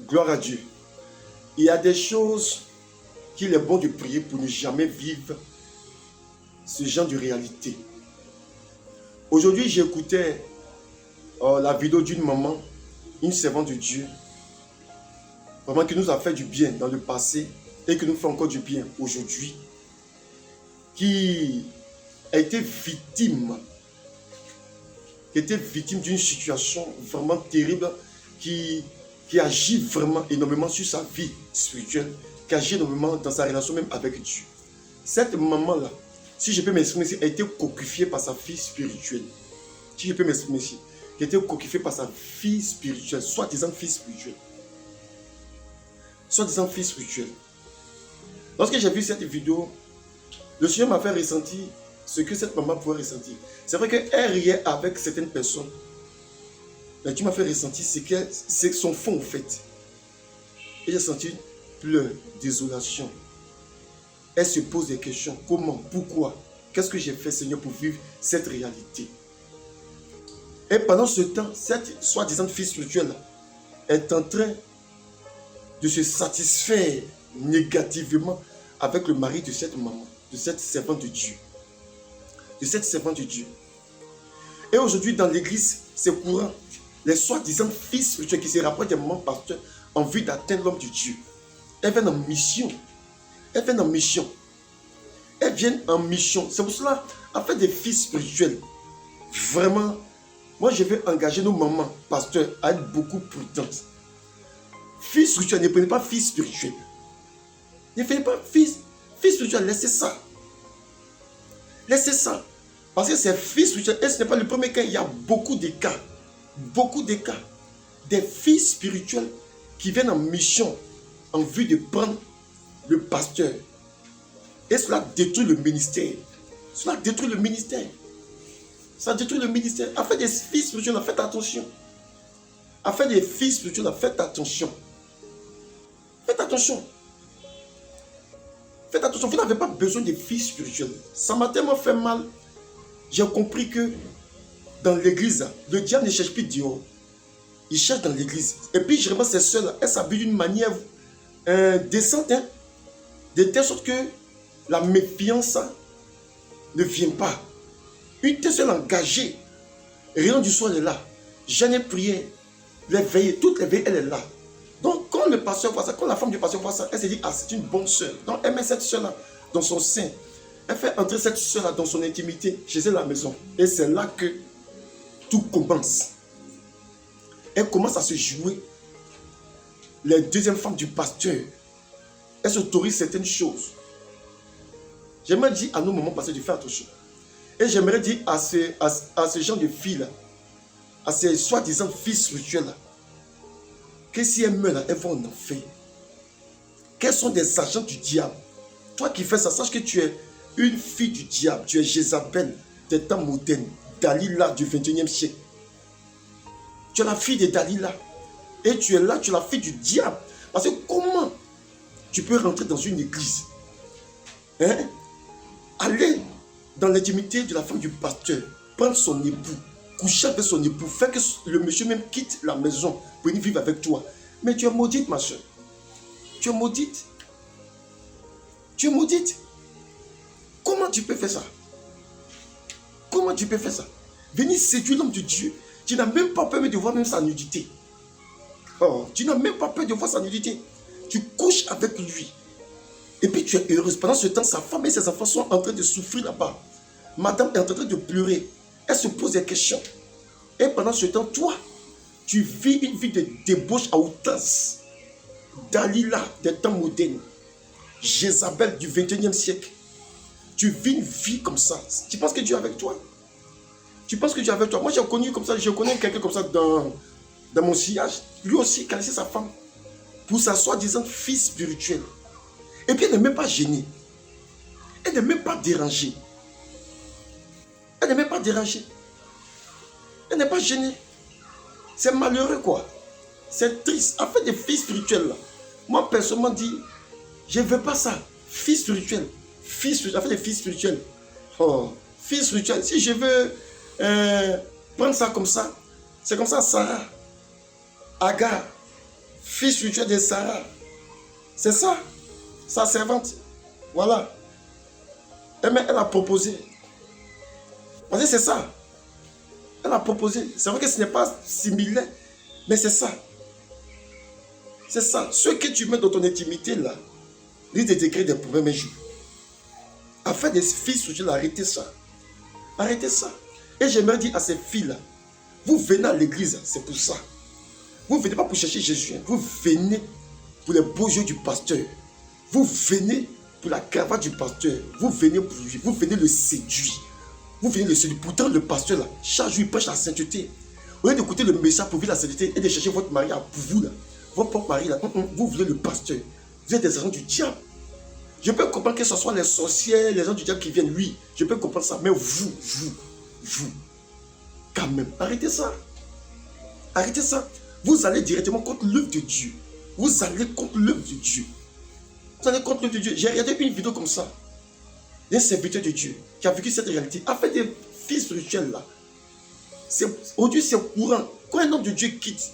Gloire à Dieu. Il y a des choses qu'il est bon de prier pour ne jamais vivre ce genre de réalité. Aujourd'hui, j'écoutais la vidéo d'une maman, une servante de Dieu, vraiment qui nous a fait du bien dans le passé et qui nous fait encore du bien aujourd'hui, qui a été victime d'une situation vraiment terrible qui agit vraiment énormément sur sa vie spirituelle, qui agit énormément dans sa relation même avec Dieu. Cette maman-là, si je peux m'exprimer ici, a été coquifiée par sa fille spirituelle. Si je peux m'exprimer ici, qui a été coquifiée par sa fille spirituelle, soi-disant fille spirituelle. Soi-disant fille spirituelle. Lorsque j'ai vu cette vidéo, le Seigneur m'a fait ressentir ce que cette maman pouvait ressentir. C'est vrai qu'elle riait avec certaines personnes. Mais tu m'as fait ressentir c'est son fond au fait. Et j'ai senti pleurs, désolation. Elle se pose des questions. Comment? Pourquoi? Qu'est-ce que j'ai fait, Seigneur, pour vivre cette réalité? Et pendant ce temps, cette soi-disant fille spirituelle est en train de se satisfaire négativement avec le mari de cette maman, de cette servante de Dieu. De cette servante de Dieu. Et aujourd'hui, dans l'église, c'est courant. Les soi-disant fils spirituels qui se rapprochent des mamans pasteurs en vue d'atteindre l'homme de Dieu. Elles viennent en mission. Elles viennent en mission. Elles viennent en mission. C'est pour cela, en fait, des fils spirituels, vraiment, moi, je vais engager nos mamans pasteurs à être beaucoup prudentes. Fils spirituels, ne prenez pas fils spirituels. Ne prenez pas fils spirituels, laissez ça. Laissez ça. Parce que c'est fils spirituels, et ce n'est pas le premier cas, il y a beaucoup de cas. Beaucoup de cas. Des fils spirituels qui viennent en mission en vue de prendre le pasteur. Et cela détruit le ministère. Cela détruit le ministère. Ça détruit le ministère. Afin des fils spirituels, faites attention. Afin des fils spirituels, faites attention. Faites attention. Faites attention. Vous n'avez pas besoin de fils spirituels. Ça m'a tellement fait mal. J'ai compris que dans l'église, le diable ne cherche plus dehors. Il cherche dans l'église. Et puis, je remarque ces sœurs-là, elles s'habillent d'une manière décente, hein, de telle sorte que la méfiance ne vient pas. Une telle sœur engagée, rien du soir, elle est là. Jeûne et prière, les veillées, toutes les veillées, elle est là. Donc, quand le pasteur voit ça, quand la femme du pasteur voit ça, elle se dit, ah, c'est une bonne sœur. Donc, elle met cette sœur-là dans son sein. Elle fait entrer cette sœur-là dans son intimité, chez elle à la maison. Et c'est là que tout commence. Elle commence à se jouer les deuxièmes femmes du pasteur. Elle s'autorise certaines choses. J'aimerais dire à nos moments passés de faire attention. Et j'aimerais dire à ce genre de filles-là, à ces soi-disant filles spirituelles-là, que si elles meurent, elles vont en enfer. Qu'elles sont des agents du diable. Toi qui fais ça, sache que tu es une fille du diable. Tu es Jézabel des temps modernes, Dalila du 21e siècle. Tu es la fille de Dalila. Et tu es là, tu es la fille du diable. Parce que comment tu peux rentrer dans une église, hein, aller dans l'intimité de la femme du pasteur, prendre son époux, coucher avec son époux, faire que le monsieur même quitte la maison pour venir vivre avec toi. Mais tu es maudite, ma soeur. Tu es maudite. Tu es maudite. Comment tu peux faire ça? Comment tu peux faire ça? Venir séduire l'homme de Dieu. Tu n'as même pas peur de voir même sa nudité. Oh, tu n'as même pas peur de voir sa nudité. Tu couches avec lui. Et puis tu es heureuse. Pendant ce temps, sa femme et ses enfants sont en train de souffrir là-bas. Madame est en train de pleurer. Elle se pose des questions. Et pendant ce temps, toi, tu vis une vie de débauche à outrance. Dalila des temps modernes. Jézabel du 21e siècle. Tu vis une vie comme ça. Tu penses que Dieu est avec toi? Tu penses que Dieu est avec toi? Moi, j'ai connu comme ça. Je connais quelqu'un comme ça dans mon sillage. Lui aussi, il connaissait sa femme. Pour sa soi-disant fille spirituelle. Et puis, elle n'est même pas gênée. Elle n'est même pas dérangée. Elle n'est même pas dérangée. Elle n'est pas gênée. C'est malheureux, quoi. C'est triste. En fait, des filles spirituelles, là, moi, personnellement, dit, je ne veux pas ça. Fille spirituelle. Fille spirituelle. En fait, des filles spirituelles. Oh, fille spirituelle. Si je veux prendre ça comme ça, c'est comme ça, Sarah, Agar, fille spirituelle de Sarah. C'est ça, sa servante. Voilà. Elle a proposé. Parce que c'est ça. Elle a proposé. C'est vrai que ce n'est pas similaire, mais c'est ça. C'est ça. Ce que tu mets dans ton intimité là, risque de te créer des problèmes un jour. Afin des filles spirituelles, arrêtez ça. Arrêtez ça. Et j'aimerais dire à ces filles-là, vous venez à l'église, c'est pour ça. Vous ne venez pas pour chercher Jésus. Vous venez pour les beaux yeux du pasteur. Vous venez pour la cravate du pasteur. Vous venez pour lui. Vous venez le séduire. Vous venez le séduire. Pourtant, le pasteur, là, chaque jour, il prêche la sainteté. Au lieu d'écouter le message pour vivre la sainteté et de chercher votre mari pour vous, là, votre propre mari, là, vous voulez le pasteur. Vous êtes des agents du diable. Je peux comprendre que ce soit les sorcières, les gens du diable qui viennent, oui, je peux comprendre ça. Mais vous, quand même, arrêtez ça. Arrêtez ça. Vous allez directement contre l'œuvre de Dieu. Vous allez contre l'œuvre de Dieu. Vous allez contre l'œuvre de Dieu. J'ai regardé une vidéo comme ça. D'un serviteur de Dieu qui a vécu cette réalité. A fait des filles spirituelles là. Aujourd'hui, c'est courant. Quand un homme de Dieu quitte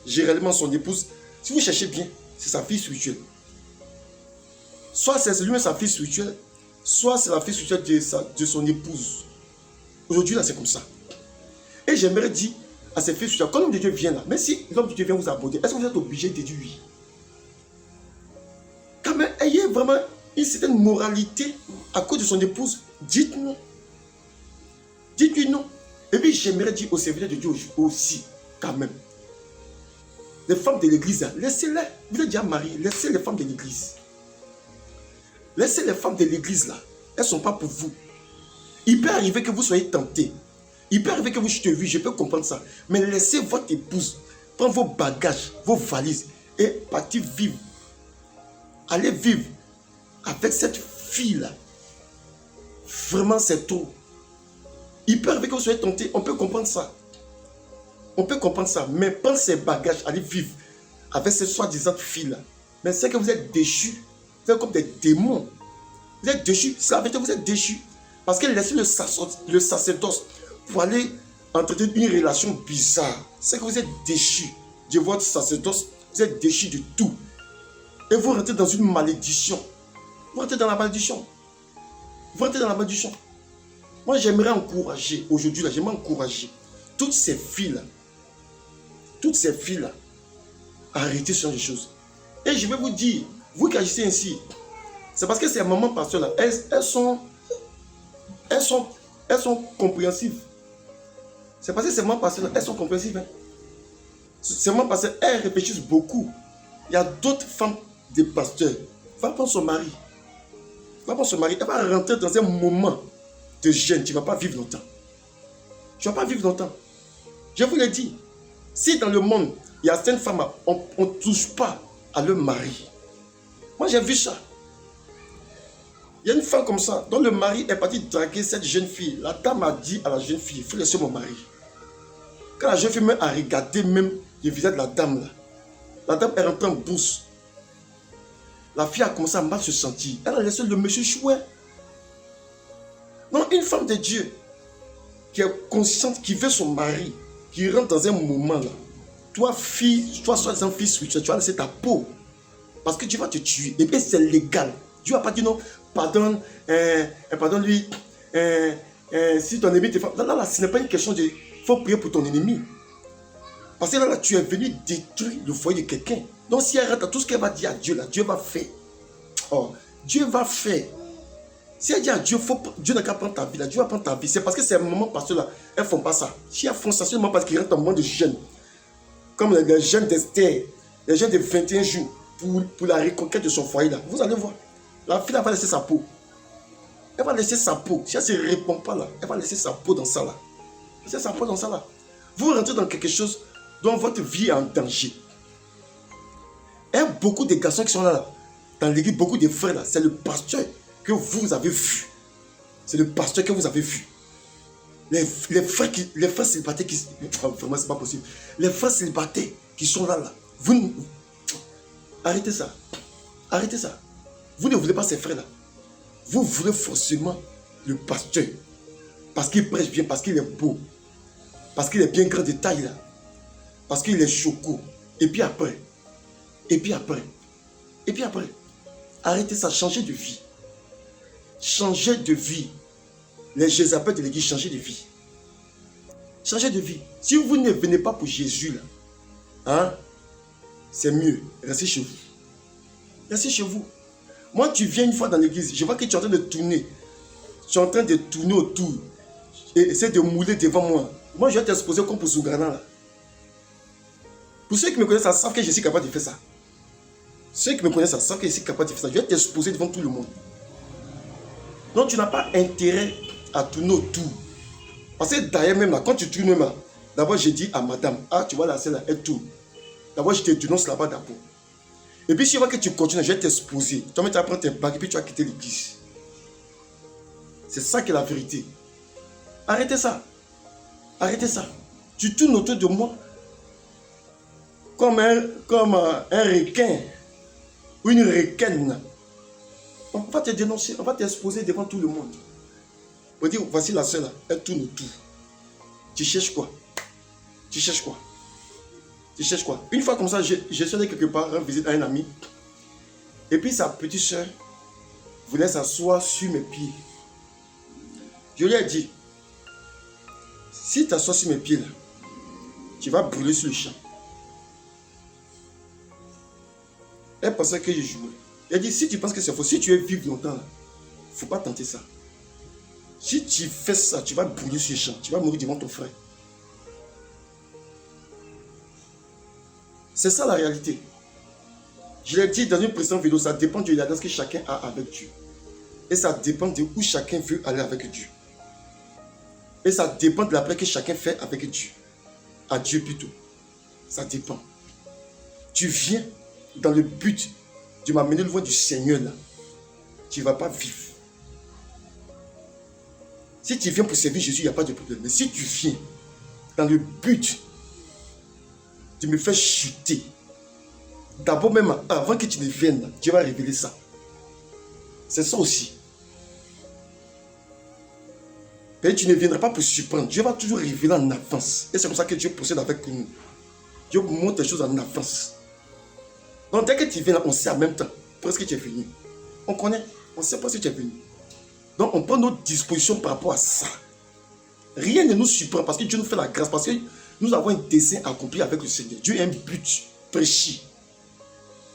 généralement son épouse, si vous cherchez bien, c'est sa fille spirituelle. Soit c'est lui-même sa fille spirituelle, soit c'est la fille spirituelle de son épouse. Aujourd'hui, là, c'est comme ça. Et j'aimerais dire à ces filles spirituelles, quand l'homme de Dieu vient là, même si l'homme de Dieu vient vous aborder, est-ce que vous êtes obligé de dire oui? Quand même, ayez vraiment une certaine moralité à cause de son épouse. Dites non. Dites-lui non. Et puis, j'aimerais dire aux serviteurs de Dieu aussi, quand même. Les femmes de l'église, laissez-les. Vous êtes déjà mariés, laissez les femmes de l'église. Laissez les femmes de l'église là. Elles ne sont pas pour vous. Il peut arriver que vous soyez tentés. Il peut arriver que vous chutez, oui, je peux comprendre ça. Mais laissez votre épouse prendre vos bagages, vos valises et partir vivre. Allez vivre avec cette fille-là. Vraiment, c'est trop. Il peut arriver que vous soyez tentés. On peut comprendre ça. On peut comprendre ça. Mais prendre ses bagages, aller vivre avec cette soi-disant fille-là. Mais c'est que vous êtes déchus. Vous êtes comme des démons. Vous êtes déchus. C'est la vérité, vous êtes déchus. Parce qu'elle laisse le sacerdoce pour aller entretenir une relation bizarre. C'est que vous êtes déchus de votre sacerdoce. Vous êtes déchus de tout. Et vous rentrez dans une malédiction. Vous rentrez dans la malédiction. Vous rentrez dans la malédiction. Moi, j'aimerais encourager, aujourd'hui, là, j'aimerais encourager toutes ces filles-là, à arrêter ce genre de choses. Et je vais vous dire, vous qui agissez ainsi, c'est parce que ces mamans pasteurs-là, elles sont compréhensives. C'est parce que ces mamans pasteurs-là, elles sont compréhensives. Hein. Ces mamans pasteurs, elles réfléchissent beaucoup. Il y a d'autres femmes de pasteurs. Va prendre son mari. Elle va rentrer dans un moment de gêne. Tu ne vas pas vivre longtemps. Tu ne vas pas vivre longtemps. Je vous l'ai dit. Si dans le monde, il y a certaines femmes, on ne touche pas à leur mari. Moi, j'ai vu ça. Il y a une femme comme ça, dont le mari est parti draguer cette jeune fille. La dame a dit à la jeune fille, il faut laisser mon mari. Quand la jeune fille a regardé même le visage de la dame, là, la dame est rentrée en bourse. La fille a commencé à mal se sentir. Elle a laissé le monsieur chouette. Non, une femme de Dieu qui est consciente, qui veut son mari, qui rentre dans un moment là. Toi, fille, toi, soi-disant fille spirituelle, tu vas laisser ta peau. Parce que Dieu va te tuer. Et puis c'est légal. Dieu n'a pas dit non, pardonne, pardonne-lui. Si ton ennemi te fait. Là, ce n'est pas une question de. Il faut prier pour ton ennemi. Parce que là, tu es venu détruire le foyer de quelqu'un. Donc, si elle rentre à tout ce qu'elle va dire à Dieu, là, Dieu va faire. Oh, Dieu va faire. Si elle dit à Dieu, Dieu n'a qu'à prendre ta vie, là, Dieu va prendre ta vie. C'est parce que c'est un moment parce que là, elles ne font pas ça. Si elles font ça, c'est seulement parce qu'ils rentrent en moment de jeûne. Comme les jeûnes d'Esther, les jeûnes de 21 jours pour la reconquête de son foyer, là. Vous allez voir. La fille, elle va laisser sa peau. Elle va laisser sa peau. Si elle ne se répond pas là, elle va laisser sa peau dans ça là. Laisser sa peau dans ça là. Vous rentrez dans quelque chose dont votre vie est en danger. Et beaucoup de garçons qui sont là, dans l'église, beaucoup de frères là, c'est le pasteur que vous avez vu. C'est le pasteur que vous avez vu. Les frères célibataires qui... Vraiment, c'est pas possible. Les frères célibataires qui sont là. Vous... Arrêtez ça. Arrêtez ça. Vous ne voulez pas ces frères-là. Vous voulez forcément le pasteur. Parce qu'il prêche bien, parce qu'il est beau. Parce qu'il est bien grand de taille là. Parce qu'il est choco. Et puis après, Et puis après, arrêtez ça, changez de vie. Changez de vie. Les Jézabel de l'église, changez de vie. Changez de vie. Si vous ne venez pas pour Jésus, là, hein, c'est mieux. Restez chez vous. Restez chez vous. Moi, tu viens une fois dans l'église, je vois que tu es en train de tourner. Tu es en train de tourner autour. Et essaie de mouler devant moi. Moi, je vais t'exposer comme pour Sougrana, là. Pour ceux qui me connaissent, ça savent que je suis capable de faire ça. Ceux qui me connaissent, ça savent que je suis capable de faire ça. Je vais t'exposer devant tout le monde. Donc, tu n'as pas intérêt à tourner autour. Parce que d'ailleurs, même là, quand tu tournes même là, d'abord, j'ai dit à madame, ah, tu vois la scène là, elle tourne. D'abord, je te dénonce là-bas d'abord. Et puis, si tu vois que tu continues, je vais t'exposer. Toi-même, tu vas prendre tes bagues et puis tu vas quitter l'église. C'est ça qui est la vérité. Arrêtez ça. Arrêtez ça. Tu tournes autour de moi comme un requin ou une requine. On va te dénoncer, on va t'exposer devant tout le monde. On va dire, voici la seule là, elle tourne autour. Tu cherches quoi? Tu cherches quoi? Tu cherches quoi? Une fois comme ça, je suis allé quelque part, rendre visite à un ami. Et puis sa petite soeur voulait s'asseoir sur mes pieds. Je lui ai dit, si tu t'assois sur mes pieds là, tu vas brûler sur le champ. Elle pensait que je jouais. Elle dit, si tu penses que c'est faux, si tu veux vivre longtemps, il ne faut pas tenter ça. Si tu fais ça, tu vas brûler sur le champ. Tu vas mourir devant ton frère. C'est ça la réalité. Je l'ai dit dans une précédente vidéo, ça dépend de l'alliance que chacun a avec Dieu. Et ça dépend de où chacun veut aller avec Dieu. Et ça dépend de la prière que chacun fait avec Dieu. À Dieu plutôt. Ça dépend. Tu viens dans le but de m'amener loin du Seigneur là. Tu ne vas pas vivre. Si tu viens pour servir Jésus, il n'y a pas de problème. Mais si tu viens dans le but de me faire chuter, d'abord même avant que tu ne viennes, Dieu va révéler ça. C'est ça aussi. Et tu ne viendras pas pour surprendre. Dieu va toujours révéler en avance. Et c'est comme ça que Dieu procède avec nous. Dieu montre les choses en avance. Donc dès que tu viens là, on sait en même temps presque tu es venu. On connaît, on sait presque tu es venu. Donc on prend notre disposition par rapport à ça. Rien ne nous surprend parce que Dieu nous fait la grâce. Parce que nous avons un dessein accompli avec le Seigneur. Dieu a un but précis.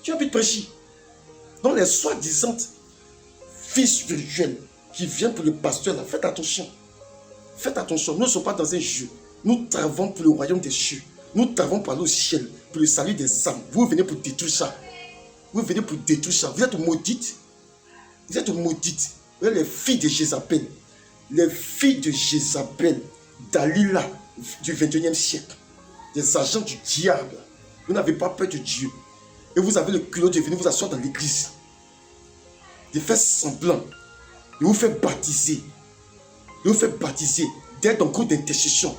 Dieu a un but précis. Donc les soi-disant fils spirituels qui viennent pour le pasteur, là, faites attention. Faites attention, nous ne sommes pas dans un jeu. Nous travaillons pour le royaume des cieux. Nous travaillons pour aller au ciel, pour le salut des âmes. Vous venez pour détruire ça. Vous venez pour détruire ça. Vous êtes maudites. Vous êtes maudites. Vous êtes les filles de Jézabel. Les filles de Jézabel, Dalila, du 21e siècle. Des agents du diable. Vous n'avez pas peur de Dieu. Et vous avez le culot de venir vous asseoir dans l'église. De faire semblant. De vous faire baptiser. De vous faire baptiser. D'être en cours d'intercession.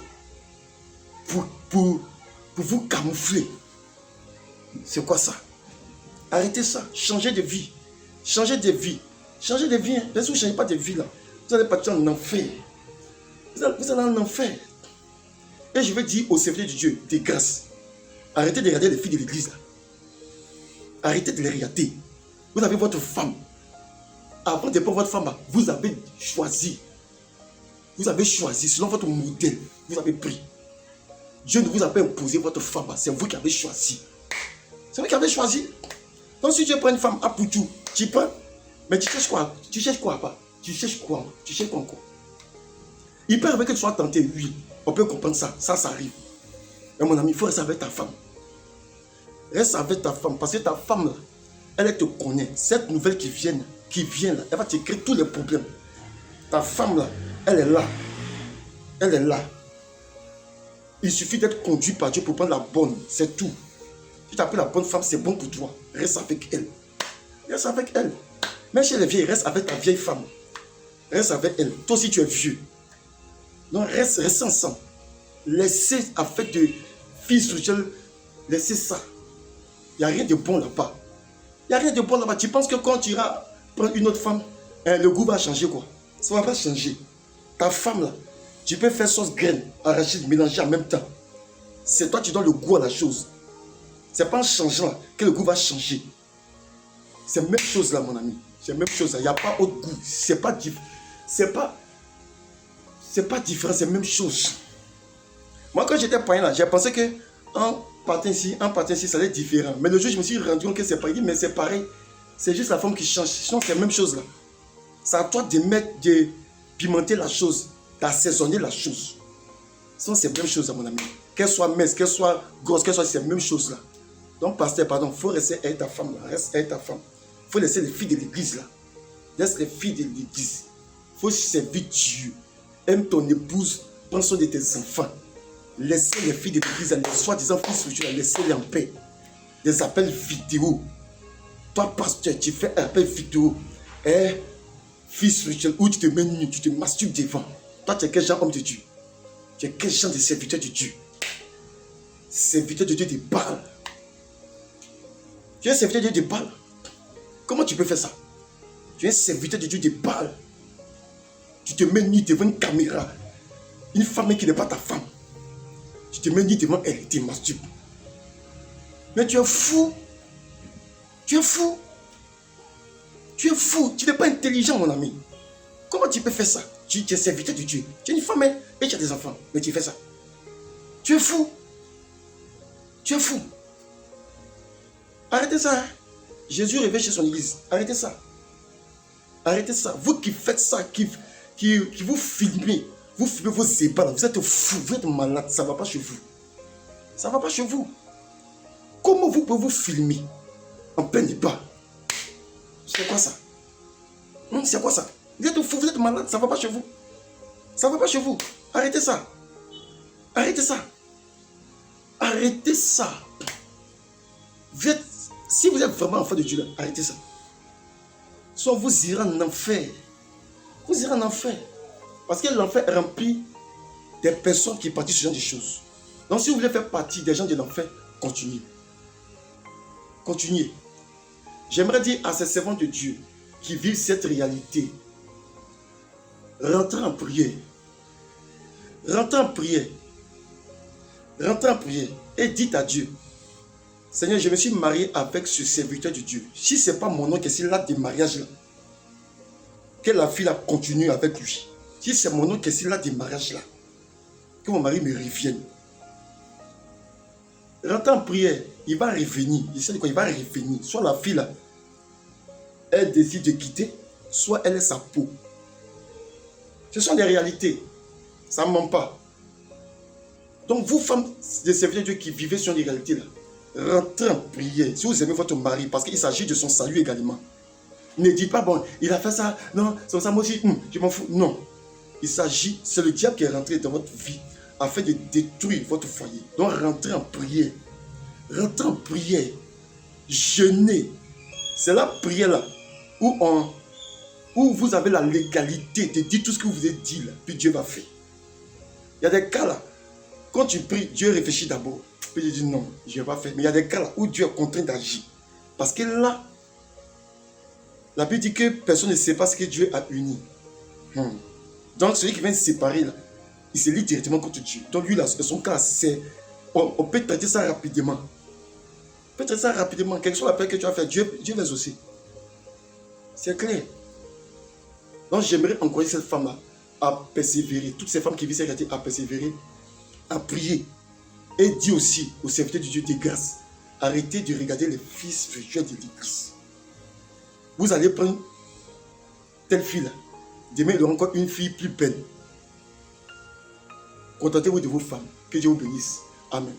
Pour vous camoufler. C'est quoi ça? Arrêtez ça. Changez de vie. Changez de vie. Changez de vie. Hein. Bien sûr, vous ne changez pas de vie là. Vous allez partir en enfer. Vous allez en enfer. Et je vais dire au serviteur de Dieu, de grâce. Arrêtez de regarder les filles de l'église là. Arrêtez de les regarder. Vous avez votre femme. Avant de prendre votre femme là, vous avez choisi. Vous avez choisi selon votre modèle. Vous avez pris. Dieu ne vous a pas imposé votre femme. C'est vous qui avez choisi. C'est vous qui avez choisi. Donc si tu prends une femme à Poutou, tu prends. Mais tu cherches quoi? Tu cherches quoi pas? Tu cherches quoi? Tu cherches quoi encore? Il peut arriver que tu sois tenté, oui. On peut comprendre ça. Ça arrive. Mais mon ami, il faut rester avec ta femme. Reste avec ta femme. Parce que ta femme, là, elle te connaît. Cette nouvelle qui vient là, elle va te créer tous les problèmes. Ta femme, là, elle est là. Elle est là. Il suffit d'être conduit par Dieu pour prendre la bonne. C'est tout. Si tu as pris la bonne femme, c'est bon pour toi. Reste avec elle. Reste avec elle. Même si elle est vieille, reste avec ta vieille femme. Reste avec elle. Toi aussi, tu es vieux. Donc, reste ensemble. Laissez, avec de fils spirituels, laissez ça. Il n'y a rien de bon là-bas. Il n'y a rien de bon là-bas. Tu penses que quand tu iras prendre une autre femme, le goût va changer quoi? Ça ne va pas changer. Ta femme là, tu peux faire sauce graine, arachide, mélanger en même temps. C'est toi qui donnes le goût à la chose. Ce n'est pas en changeant que le goût va changer. C'est la même chose là, mon ami. C'est la même chose là. Il n'y a pas autre goût. C'est pas différent, c'est la même chose. Moi, quand j'étais païen là, j'ai pensé que en partant ici, ça allait être différent. Mais le jour, je me suis rendu compte que c'est pareil. Mais c'est pareil. C'est juste la forme qui change. Sinon, c'est la même chose là. C'est à toi de pimenter la chose, d'assaisonner la chose. Sinon, c'est la même chose, mon ami. Qu'elle soit mince, qu'elle soit grosse, c'est la même chose là. Donc, pasteur, pardon, il faut rester avec ta femme là. Reste avec ta femme. Il faut laisser les filles de l'église là. Laisse les filles de l'église. Il faut servir Dieu. Aime ton épouse, prends soin de tes enfants. Laissez les filles de l'église, les soi-disant filles spirituelles, laissez-les en paix. Des appels vidéo. Toi, pasteur, tu fais un appel vidéo. Fille spirituelle, où tu te mets nu, tu te masturbes devant. Toi, tu es quel genre homme de Dieu? Tu es quel genre de serviteur de Dieu? Serviteur de Dieu de Baal. Tu es serviteur de Dieu de Baal. Comment tu peux faire ça? Tu es serviteur de Dieu de Baal. Tu te mets nu devant une caméra. Une femme qui n'est pas ta femme. Tu te mets nu devant elle, tu te masturbes. Mais tu es fou. Tu es fou. Tu es fou. Tu n'es pas intelligent, mon ami. Comment tu peux faire ça? Tu es serviteur de Dieu. Tu es une femme et tu as des enfants. Mais tu fais ça. Tu es fou. Tu es fou. Arrêtez ça. Hein? Jésus revient chez son église. Arrêtez ça. Arrêtez ça. Vous qui faites ça, qui vous filmez, vous filmez vos ébats, vous êtes fou, vous êtes malade. Ça ne va pas chez vous. Ça ne va pas chez vous. Comment vous pouvez vous filmer en plein débat? C'est quoi ça? C'est quoi ça? Vous êtes fou, vous êtes malade, ça ne va pas chez vous. Ça ne va pas chez vous. Arrêtez ça. Arrêtez ça. Arrêtez ça. Si vous êtes vraiment enfant de Dieu, là, arrêtez ça. Soit vous irez en enfer. Vous irez en enfer. Parce que l'enfer est rempli des personnes qui pratiquent ce genre de choses. Donc si vous voulez faire partie des gens de l'enfer, continuez. Continuez. J'aimerais dire à ces servants de Dieu qui vivent cette réalité, rentrez en prière. Rentrez en prière. Rentrez en prière et dites à Dieu, Seigneur, je me suis marié avec ce serviteur de Dieu. Si ce n'est pas mon nom qui est l'acte de mariage là, que la fille là continue avec lui. Si c'est mon nom qui est l'acte de mariage là, que mon mari me revienne. Rentrez en prière, il va revenir. Il sait de quoi il va revenir. Soit la fille là, elle décide de quitter, soit elle est sa peau. Ce sont des réalités. Ça ne ment pas. Donc vous, femmes de serviteurs de Dieu qui vivez sur les réalités là, rentrez en prière. Si vous aimez votre mari, parce qu'il s'agit de son salut également. Ne dites pas, bon, il a fait ça, non, c'est ça, moi aussi, je m'en fous. Non. Il s'agit, c'est le diable qui est rentré dans votre vie afin de détruire votre foyer. Donc rentrez en prière. Rentrez en prière. Jeûnez. C'est la prière là où vous avez la légalité de dire tout ce que vous voulez dire là, puis Dieu va faire. Il y a des cas là, quand tu pries, Dieu réfléchit d'abord. Puis il dit non, je ne vais pas faire. Mais il y a des cas là où Dieu est contraint d'agir. Parce que là, la Bible dit que personne ne sait pas ce que Dieu a uni. Donc celui qui vient se séparer là, il se lie directement contre Dieu. Donc lui là, son cas, on peut traiter ça rapidement. On peut traiter ça rapidement. Quel que soit l'appel que tu as fait, Dieu va exaucer. C'est clair. Donc j'aimerais encourager cette femme-là à persévérer. Toutes ces femmes qui vivent cette réalité à persévérer, à prier. Et dit aussi aux serviteurs de Dieu de grâce, arrêtez de regarder les fils spirituels de l'église. Vous allez prendre telle fille là. Demain, il y aura encore une fille plus belle. Contentez-vous de vos femmes. Que Dieu vous bénisse. Amen.